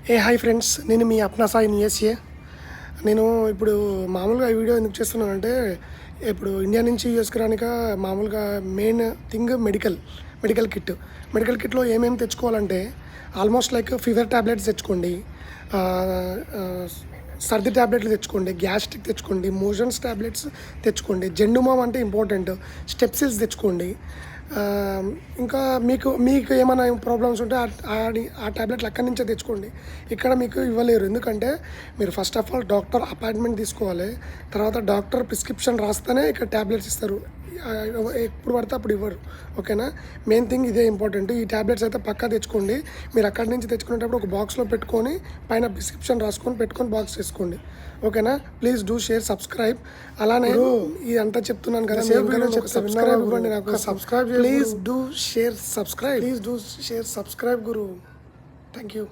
Hi friends, నేను మీ Apna Sai USA. నేను ఇప్పుడు మామూలుగా ఈ వీడియో ఎందుకు చేస్తున్నానంటే, ఇప్పుడు ఇండియా నుంచి యూఎస్కి రానిక మామూలుగా మెయిన్ థింగ్ మెడికల్ కిట్లో ఏమేమి తెచ్చుకోవాలంటే ఆల్మోస్ట్ లైక్ ఫీవర్ ట్యాబ్లెట్స్ తెచ్చుకోండి, సర్ది ట్యాబ్లెట్లు తెచ్చుకోండి, గ్యాస్ట్రిక్ తెచ్చుకోండి, మోషన్స్ ట్యాబ్లెట్స్ తెచ్చుకోండి, జెండుమామ్ అంటే ఇంపార్టెంట్, స్టెప్సిల్స్ తెచ్చుకోండి. ఇంకా మీకు ఏమైనా ప్రాబ్లమ్స్ ఉంటే ఆ ట్యాబ్లెట్లు అక్కడి నుంచే తెచ్చుకోండి. ఇక్కడ మీకు ఇవ్వలేరు, ఎందుకంటే మీరు first of all doctor appointment తీసుకోవాలి. తర్వాత డాక్టర్ ప్రిస్క్రిప్షన్ రాస్తేనే ఇక్కడ ట్యాబ్లెట్స్ ఇస్తారు. ఎప్పుడు పడితే అప్పుడు ఇవ్వరు. ఓకేనా? మెయిన్ థింగ్ ఇదే ఇంపార్టెంట్. ఈ ట్యాబ్లెట్స్ అయితే పక్కా తెచ్చుకోండి. మీరు అక్కడి నుంచి తెచ్చుకునేటప్పుడు ఒక బాక్స్లో పెట్టుకొని పైన ప్రిస్క్రిప్షన్ రాసుకొని పెట్టుకొని బాక్స్ చేసుకోండి. ఓకేనా? Please do share subscribe. అలానే ఇదంతా చెప్తున్నాను కదా, సబ్స్క్రైబ్ ఇవ్వండి నాకు. Please do share subscribe Guru. Thank you.